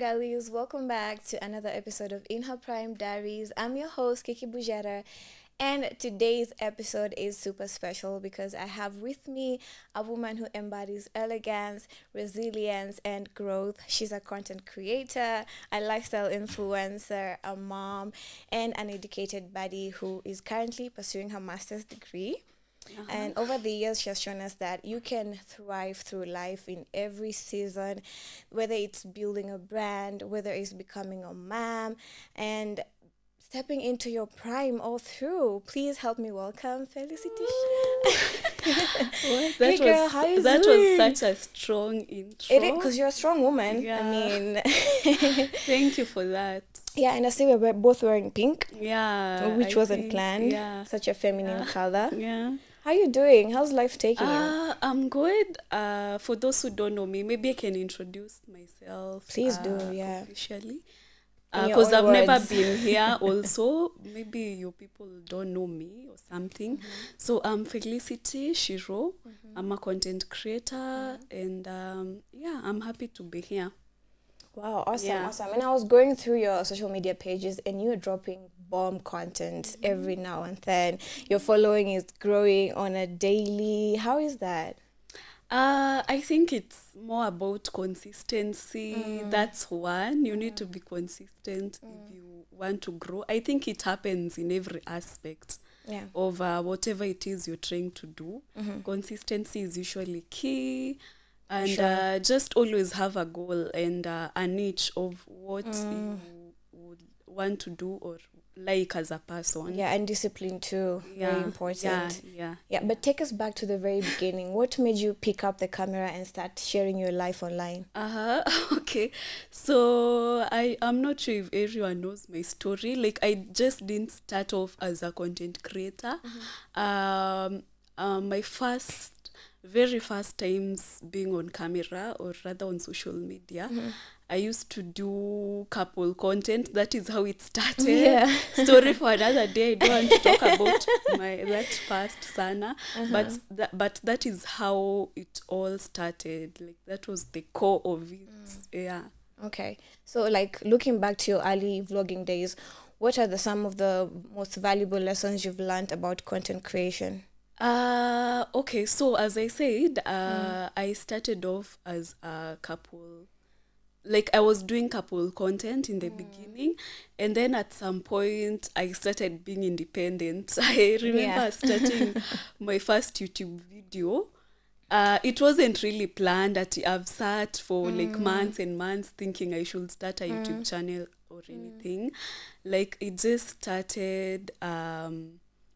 girlies, welcome back to another episode of In Her Prime Diaries. I'm your host, Kiki Bujara, and today's episode is super special because I have with me a woman who embodies elegance, resilience, and growth. She's a content creator, a lifestyle influencer, a mom, and an educated baddie who is currently pursuing her master's degree. And over the years, she has shown us that you can thrive through life in every season, whether it's building a brand, whether it's becoming a mom, and stepping into your prime all through. Please help me welcome Felicity Shiru. Hey girl, how you that doing? was such a strong intro. It is, because you're a strong woman. Yeah. I mean, Thank you for that. yeah, and I see we're both wearing pink, Yeah. which I wasn't think, planned. Yeah. Such a feminine color. Yeah. How you doing? How's life taking you? I'm good. For those who don't know me, maybe I can introduce myself. Please do, yeah. Officially. In your Because own I've never words. been here also. Maybe you people don't know me or something. So I'm Felicity Shiru. I'm a content creator and I'm happy to be here. Wow, awesome, Yeah. awesome. And I was going through your social media pages and you're dropping bomb content every now and then. Your following is growing on a daily. How is that? I think it's more about consistency. That's one. You need to be consistent if you want to grow. I think it happens in every aspect Yeah. of whatever it is you're trying to do. Consistency is usually key. And Sure. just always have a goal and a niche of what you would want to do or like as a person. Yeah, and discipline too. Very important. Yeah. Yeah, but take us back to the very beginning. What made you pick up the camera and start sharing your life online? Okay. So I'm not sure if everyone knows my story. Like I just didn't start off as a content creator. My very first times being on camera or rather on social media, I used to do couple content. That is how it started. Yeah. Story for another day. I don't want to talk about that past sana, but that is how it all started. Like that was the core of it. Yeah. Okay. So like looking back to your early vlogging days, what are some of the most valuable lessons you've learned about content creation? Okay, so as I said, I started off as a couple. Like I was doing couple content in the beginning, and then at some point I started being independent. I remember starting my first YouTube video. It wasn't really planned. That I've sat for like months and months thinking I should start a YouTube channel or anything. Like it just started.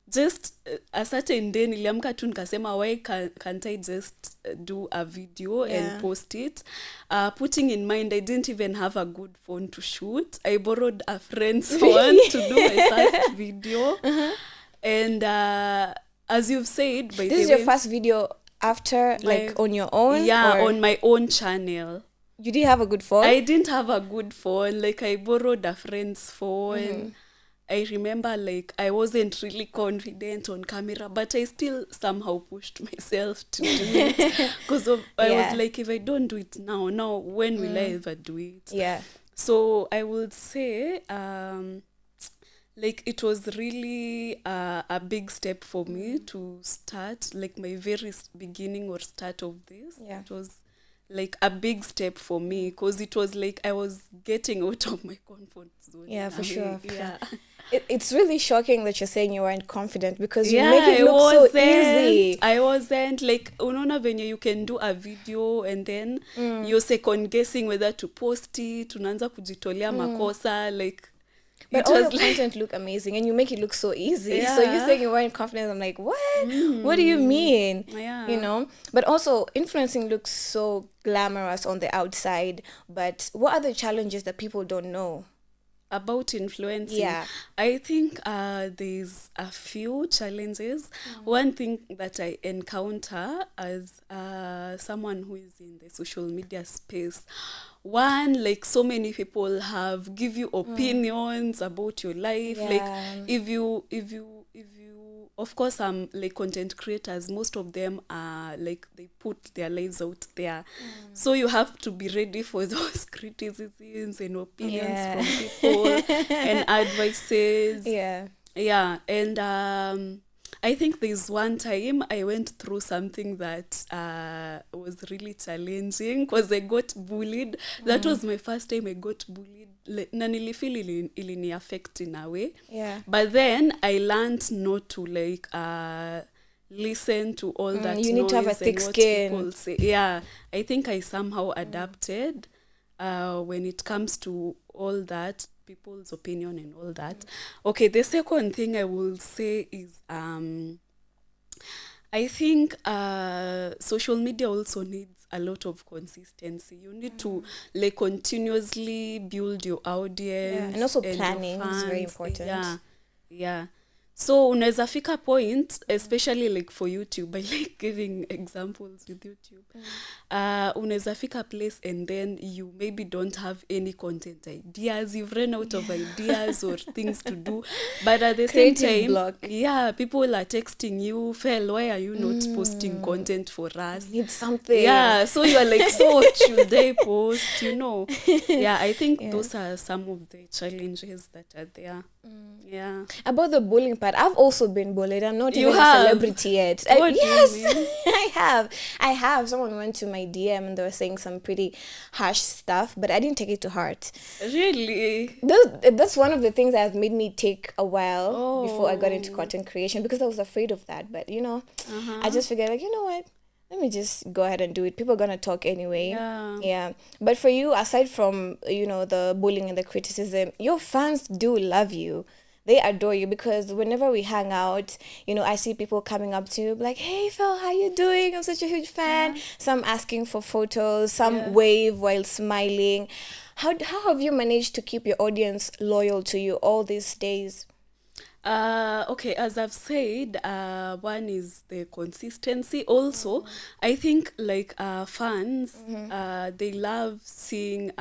Just a certain day niliamka tu nikasema why can't I just do a video and post it, putting in mind I didn't even have a good phone to shoot. I borrowed a friend's phone to do my first video. And as you've said, by This is your first video after like on your own? Yeah, or on my own channel. you didn't have a good phone? I didn't have a good phone. Like I borrowed a friend's phone. I remember like I wasn't really confident on camera, but I still somehow pushed myself to do it because I was like, if I don't do it now when will I ever do it? Yeah. So I would say like it was really a big step for me to start, like my very beginning or start of this. Yeah. It was like a big step for me because it was like I was getting out of my comfort zone. Yeah, for sure. Yeah. It's really shocking that you're saying you weren't confident because you make it look so easy. I wasn't like unaona venye you can do a video and then you're second guessing whether to post it, unaanza kujitolea makosa like. But all your content look amazing and you make it look so easy. So you saying you weren't confident, I'm like, what? What do you mean? Yeah. You know? But also influencing looks so glamorous on the outside. But what are the challenges that people don't know? About influencing, Yeah. I think there's a few challenges. One thing that I encounter as someone who is in the social media space, one, like so many people give you opinions about your life. Yeah. Like if you of course, like content creators, most of them are like they put their lives out there. So you have to be ready for those criticisms and opinions from people and advices. Yeah, and I think there's one time I went through something that was really challenging because I got bullied. That was my first time I got bullied. Na nilifeel ilini affect in a way. But then I learned not to like listen to all that you noise need to have a thick and what skin. people say. Yeah, I think I somehow adapted when it comes to all that, people's opinion and all that. Okay, the second thing I will say is I think social media also needs a lot of consistency. You need to like continuously build your audience. And also and planning your is very fans. important. Yeah. So unaweza fika point, especially like for YouTube, by like giving examples with YouTube, unaweza fika place and then you maybe don't have any content ideas, you've run out of ideas or things to do, but at the Creative same time, block. people are texting you, Fel, why are you not posting content for us? Need something. Yeah, so you are like, so should they post, you know? Yeah, I think those are some of the challenges that are there. Yeah. About the bullying part, I've also been bullied. I'm not You even have? a celebrity yet. What do you Yes, mean? I have. Someone went to my DM and they were saying some pretty harsh stuff, but I didn't take it to heart. Really? That's one of the things that has made me take a while before I got into content creation, because I was afraid of that. But, you know, I just figured, like, you know what? Let me just go ahead and do it. People are going to talk anyway. Yeah. But for you, aside from, you know, the bullying and the criticism, your fans do love you. They adore you, because whenever we hang out, you know, I see people coming up to you like, hey, Phil, how you doing? I'm such a huge fan. Some asking for photos, some wave while smiling. How have you managed to keep your audience loyal to you all these days? Okay, as I've said, one is the consistency. Also, I think like fans, they love seeing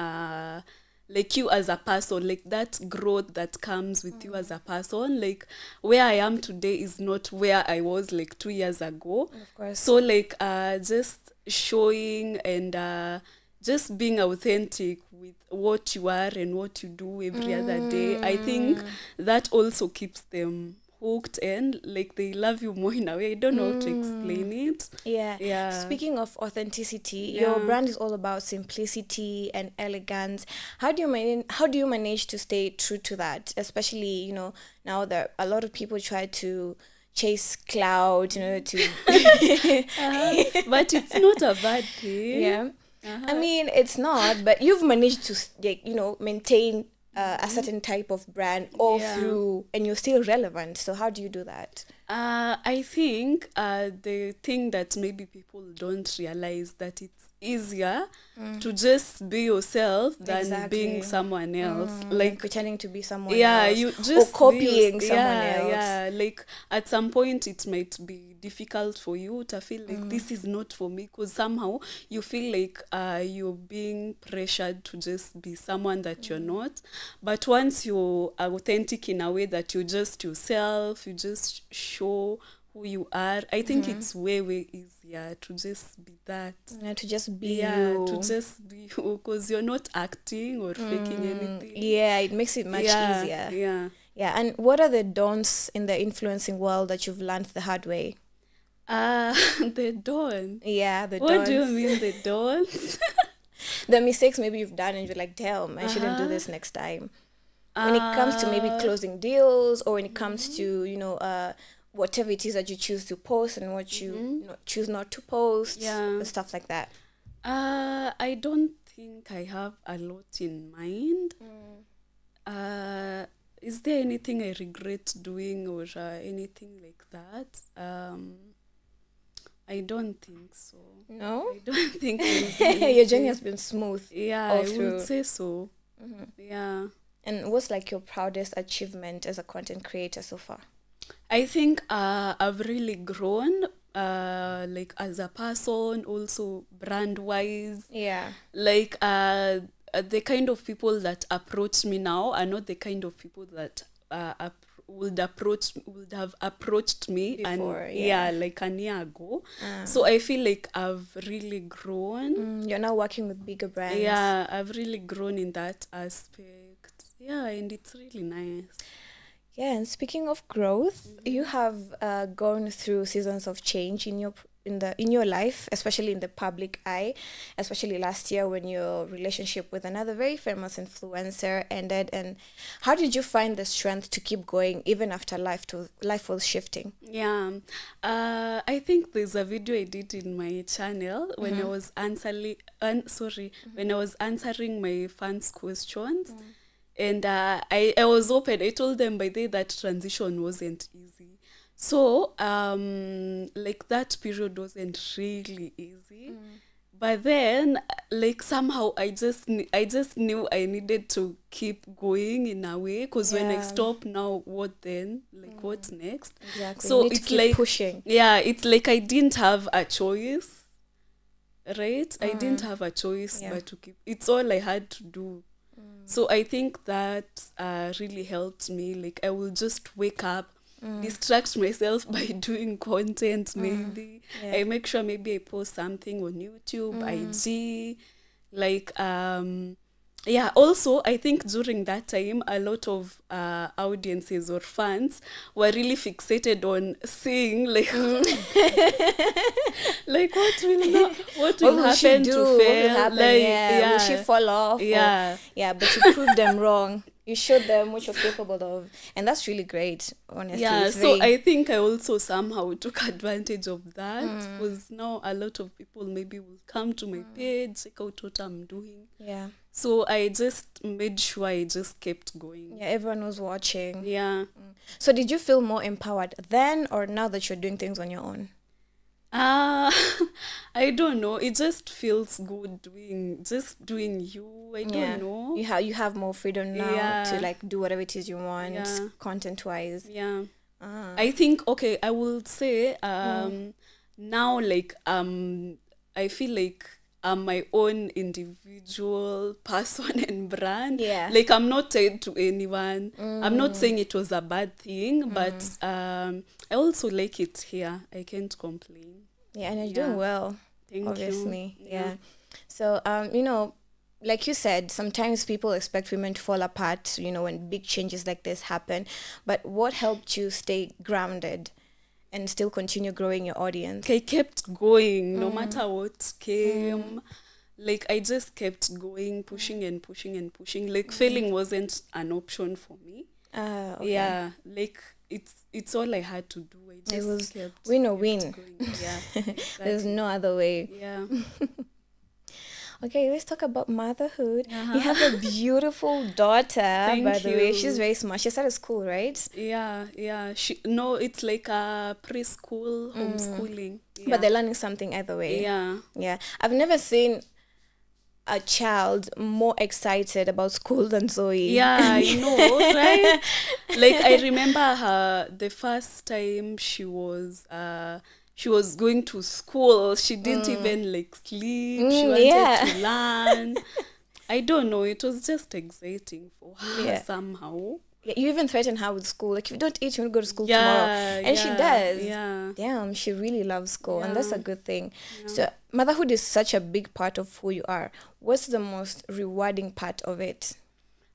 like you as a person, like that growth that comes with you as a person. Like where I am today is not where I was like 2 years ago. Of course. So like just showing and just being authentic with what you are and what you do every other day. I think that also keeps them hooked and like they love you more in a way. I don't know how to explain it. Yeah. Speaking of authenticity, your brand is all about simplicity and elegance. How do you manage to stay true to that? Especially, you know, now that a lot of people try to chase cloud, you know, to but it's not a bad thing. Yeah. I mean, it's not, but you've managed to, like, you know, maintain a certain type of brand all through, and you're still relevant. So how do you do that? I think the thing that maybe people don't realize, that it's easier to just be yourself than being someone else. Like pretending to be someone yeah, else. you just or copying someone else. Yeah, like at some point it might be difficult for you to feel like this is not for me, because somehow you feel like you're being pressured to just be someone that you're not. But once you're authentic in a way that you're just yourself, you just show who you are, I think it's way easier to just be that. To just be you. To just be you, because you're not acting or faking anything. Yeah, it makes it much easier. Yeah, and what are the don'ts in the influencing world that you've learned the hard way? The don't. Yeah, the what don'ts. What do you mean the don'ts? The mistakes maybe you've done and you're like, damn, I shouldn't do this next time. When it comes to maybe closing deals, or when it comes to, you know, whatever it is that you choose to post and what you choose not to post, stuff like that. I don't think I have a lot in mind. Is there anything I regret doing or anything like that? I don't think so. No? I don't think your journey has been smooth. Yeah, I would say so. Yeah. And what's like your proudest achievement as a content creator so far? I think I've really grown, like as a person, also brand wise. Yeah. Like the kind of people that approach me now are not the kind of people that would have approached me Before, and yeah. like a year ago. So I feel like I've really grown. You're now working with bigger brands. Yeah, I've really grown in that aspect. Yeah, and it's really nice. Yeah, and speaking of growth, you have gone through seasons of change in your life, especially in the public eye, especially last year when your relationship with another very famous influencer ended. And how did you find the strength to keep going even after life was shifting? Yeah, I think there's a video I did in my channel when I was when I was answering my fans' questions. And I was open. I told them by day that transition wasn't easy. So, like that period wasn't really easy. But then, like somehow I just knew I needed to keep going in a way. Because when I Yeah. stop now, what then? Like what's next? Exactly. So You need to it's keep like pushing. Yeah, it's like I didn't have a choice, right? I didn't have a choice Yeah. but to keep. It's all I had to do. So I think that really helped me. Like I will just wake up, distract myself by doing content maybe. Yeah. I make sure maybe I post something on YouTube, IG, like yeah. Also, I think during that time, a lot of audiences or fans were really fixated on seeing like like what will What will she happen do? to What will fail, happen? like Yeah. Will she fall off? Yeah. Yeah, but you proved them wrong. You showed them what you're capable of. And that's really great, honestly. Yeah, It's so very... I think I also somehow took advantage of that because now a lot of people maybe will come to my page, check out what I'm doing. Yeah. So I just made sure I just kept going. Yeah, everyone was watching. Yeah. So did you feel more empowered then or now that you're doing things on your own? I don't know. It just feels good doing you. I don't know. You have more freedom now Yeah. to like do whatever it is you want, Yeah. content wise. Yeah. I think okay, I will say now like I feel like I'm my own individual person and brand. Yeah. Like I'm not tied to anyone. I'm not saying it was a bad thing, but I also like it here. I can't complain. Yeah, and you're Yeah. doing well. Thank Obviously. you. Yeah. So you know, like you said, sometimes people expect women to fall apart, you know, when big changes like this happen. But what helped you stay grounded and still continue growing your audience? I kept going no matter what came. Like I just kept going, pushing and pushing and pushing. Like failing wasn't an option for me. Okay. Yeah, like it's all I had to do. I just was kept win or kept win. going. Yeah, exactly. There's no other way. Yeah. Okay, let's talk about motherhood. You have a beautiful daughter, by the way. you. She's very smart. She started school, right? Yeah. No, it's like a preschool homeschooling. Yeah. But they're learning something either way. Yeah. Yeah. I've never seen a child more excited about school than Zoe. Yeah, I know, right? Like I remember her the first time she was going to school. She didn't even like sleep. She wanted to learn. I don't know. It was just exciting for her somehow. Yeah, you even threaten her with school. Like, if you don't eat, you'll go to school tomorrow. And she does. Yeah. Damn, she really loves school. And that's a good thing. Yeah. So motherhood is such a big part of who you are. What's the most rewarding part of it?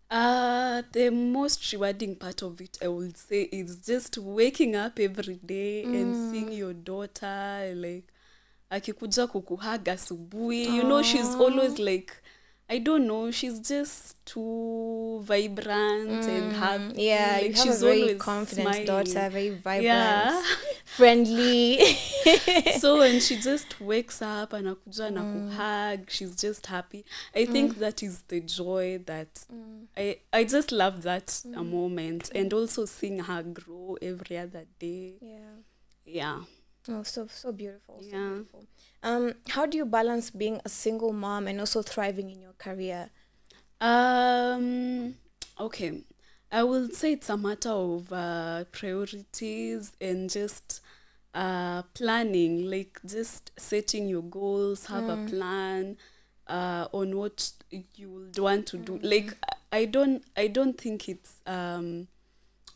The most rewarding part of it, I would say, is just waking up every day and seeing your daughter, like, akikuja kukuhaga asubuhi. You know, she's always like, I don't know, she's just too vibrant and happy. Yeah, like, you have she's a very always confident smiling. daughter, very vibrant, Yeah. friendly. So when she just wakes up and anakuja na kuhug, she's just happy. I think that is the joy that I just love that a moment, and also seeing her grow every other day. Yeah. Oh, so beautiful. So Yeah. beautiful. How do you balance being a single mom and also thriving in your career? Okay. I will say it's a matter of priorities and just planning, like just setting your goals, have a plan on what you would want to do. Like I don't think it's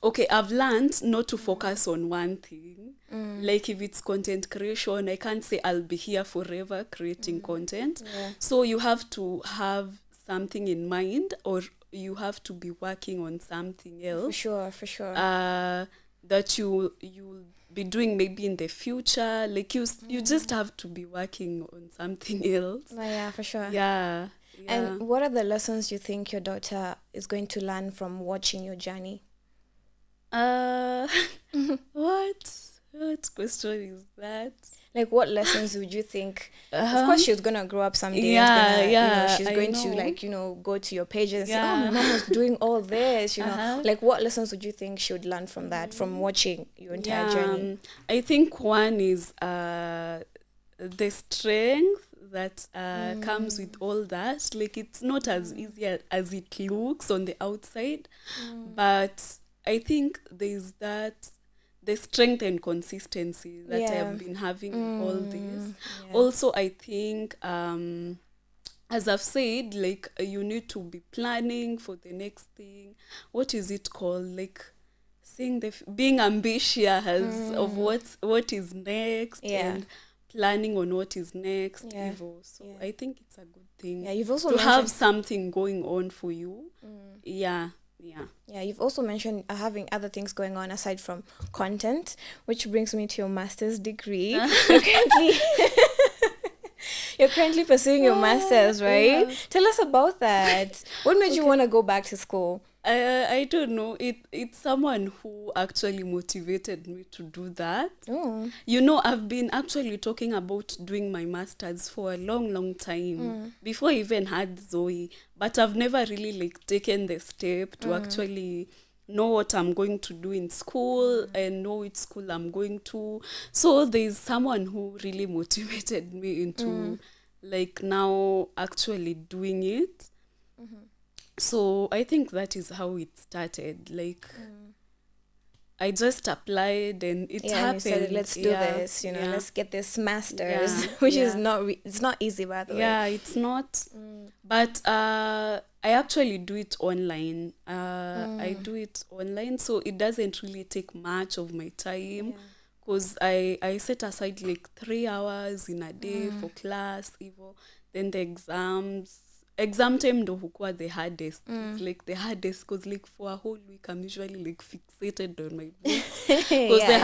okay, I've learned not to focus on one thing. Like if it's content creation, I can't say I'll be here forever creating content. Yeah. So you have to have something in mind, or you have to be working on something else. For sure. That you'll be doing maybe in the future. Like you just have to be working on something else. Yeah, for sure. Yeah. And what are the lessons you think your daughter is going to learn from watching your journey? What question is that? Like, what lessons would you think? Of course, she's gonna grow up someday. Yeah, and yeah, she's I going to know. like go to your page and say, Yeah. "Oh, my mom was doing all this." Like, what lessons would you think she would learn from that, from watching your entire journey? I think one is the strength that comes with all that. Like, it's not as easy as it looks on the outside, but I think there's the strength and consistency that I've been having in all this. Yeah. Also, I think, as I've said, like, you need to be planning for the next thing. What is it called? Like, seeing being ambitious of what is next, and planning on what is next. So I think it's a good thing. Yeah, you've also to have something going on for you. Yeah, you've also mentioned having other things going on aside from content, which brings me to your master's degree. You're currently pursuing your master's, right? Yeah. Tell us about that. What made you want to go back to school? I don't know. It's someone who actually motivated me to do that. Oh. I've been actually talking about doing my master's for a long time before I even had Zoe, but I've never really taken the step to actually know what I'm going to do in school and know which school I'm going to. So there's someone who really motivated me into now actually doing it. So I think that is how it started. I just applied and it happened. You said, let's do this, let's get this master's, which is it's not easy, by the way. Yeah, it's not. But I actually do it online. I do it online, so it doesn't really take much of my time, because I set aside 3 hours in a day for class, then the exam time ndo hukua the hardest. It's the hardest because for a whole week I'm usually fixated on my books, because I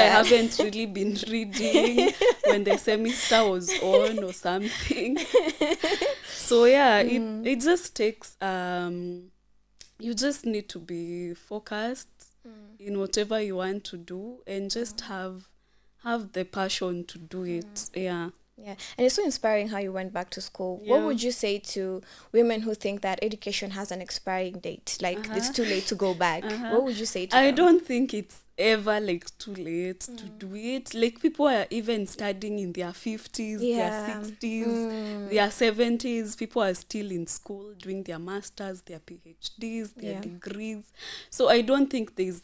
haven't really been reading when the semester was on or something. So it just takes you just need to be focused in whatever you want to do, and just have the passion to do it. Yeah, and it's so inspiring how you went back to school. What would you say to women who think that education has an expiring date? It's too late to go back. What would you say to them? I don't think it's ever too late to do it. People are even studying in their 50s, their 60s, their 70s. People are still in school doing their masters, their PhDs, their degrees. So I don't think there's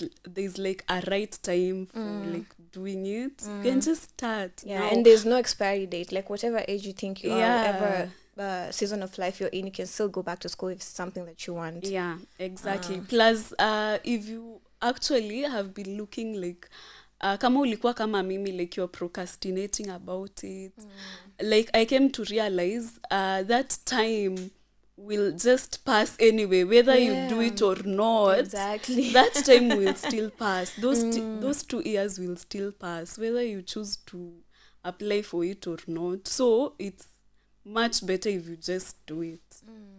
a right time for doing it. You can just start. Yeah, and there's no expiry date. Whatever age you think you are, whatever season of life you're in, you can still go back to school if it's something that you want. Yeah, exactly. Plus, if you actually have been looking kama ulikuwa kama mimi, you're procrastinating about it, I came to realize that time will just pass anyway, whether you do it or not. Exactly. That time will still pass. Those 2 years will still pass, whether you choose to apply for it or not. So it's much better if you just do it.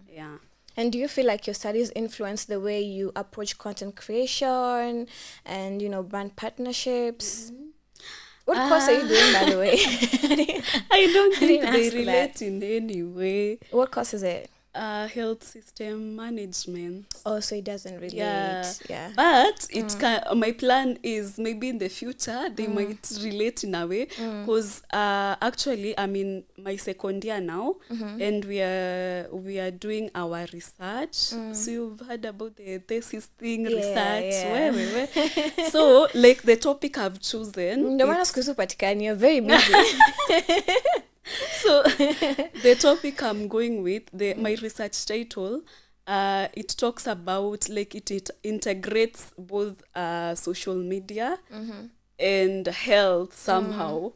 Yeah. And do you feel like your studies influence the way you approach content creation and, brand partnerships? What course are you doing, by the way? I don't think they relate in any way. What course is it? Health system management. Oh, so it doesn't relate. Yeah. But my plan is maybe in the future they might relate in a way, because actually I'm in my second year now, and we are doing our research. So you've heard about the thesis thing, research. Where. So the topic I've chosen. You're very busy. So the topic I'm going with, my research title it talks about like it integrates both social media and health somehow.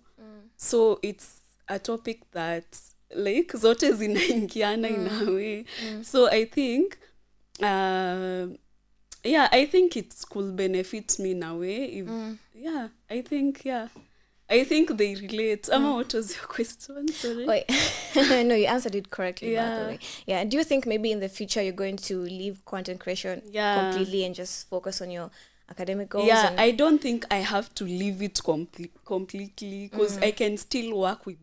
So it's a topic that like zote zinaingiana in a way. So I think yeah, I think it could benefit me in a way. If, yeah, I think they relate. Amma, what was your question? Sorry. Wait, no, you answered it correctly, by the Yeah. way. Yeah, do you think maybe in the future you're going to leave content creation completely and just focus on your academic goals? Yeah, and I don't think I have to leave it completely because I can still work with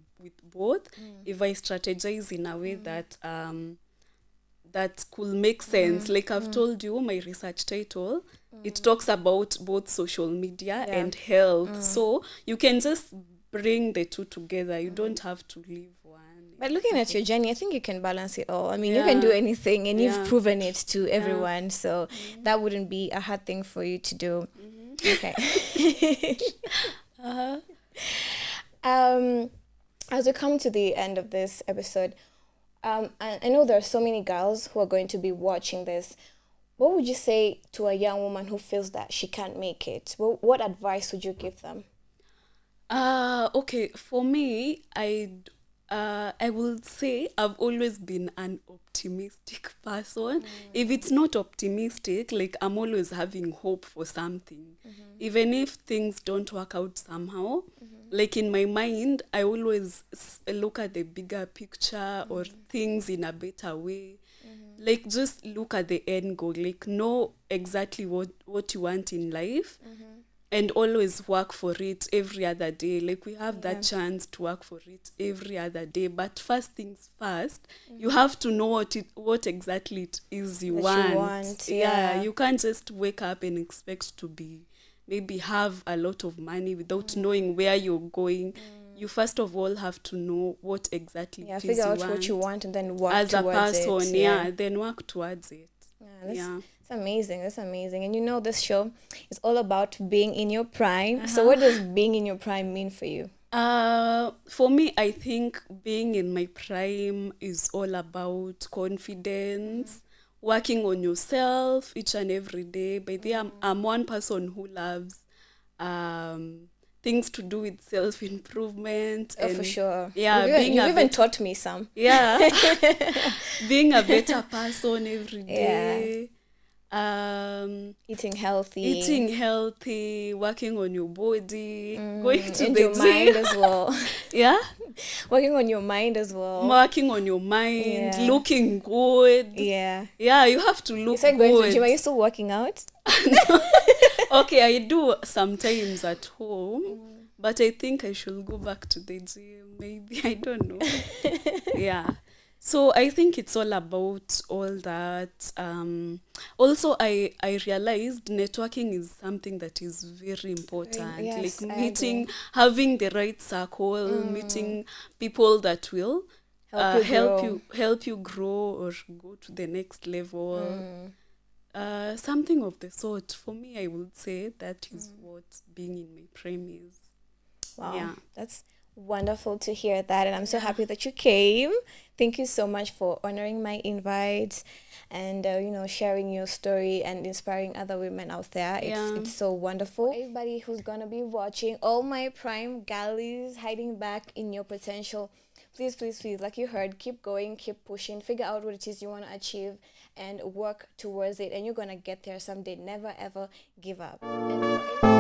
both if I strategize in a way that that could make sense. Like I've told you, my research title, it talks about both social media and health. So you can just bring the two together. You don't have to leave one. But looking at your journey, I think you can balance it all. I mean, you can do anything, and you've proven it to everyone. So that wouldn't be a hard thing for you to do. Okay. As we come to the end of this episode, I know there are so many girls who are going to be watching this. What would you say to a young woman who feels that she can't make it? What advice would you give them? Okay, for me, I would say I've always been an optimistic person. If it's not optimistic, like I'm always having hope for something. Even if things don't work out somehow, like in my mind, I always look at the bigger picture or things in a better way. Like just look at the end goal, like know exactly what you want in life. And always work for it every other day. Like we have that chance to work for it every other day. But first things first, you have to know what exactly it is you want. Yeah, you can't just wake up and expect to maybe have a lot of money without knowing where you're going. You first of all have to know what exactly it is figure out you want. what you want and then work as towards a person. it. Then work towards it. That's amazing. That's amazing. And you know, this show is all about being in your prime. So what does being in your prime mean for you? For me, I think being in my prime is all about confidence, working on yourself each and every day. But I'm one person who loves things to do with self-improvement. Oh, for sure. Yeah, you've even taught me some. Yeah. Being a better person every day. Eating healthy, working on your body, going to and the your gym. mind as well. Yeah, working on your mind as well. Working on your mind, looking good. Yeah, you have to look you said good. Going to the gym. Are you still working out? Okay, I do sometimes at home, but I think I should go back to the gym. Maybe, I don't know. Yeah. So I think it's all about all that. Also, I realized networking is something that is very important. Yes, like meeting, having the right circle, meeting people that will help you grow or go to the next level. Something of the sort. For me, I would say that is what being in my prime is. Wow, yeah. That's wonderful to hear that, and I'm so happy that you came. Thank you so much for honoring my invite and sharing your story and inspiring other women out there. It's so wonderful. Everybody who's gonna be watching, all my prime galleys hiding back in your potential, please, like you heard, keep going, keep pushing, figure out what it is you want to achieve and work towards it, and you're gonna get there someday. Never ever give up. And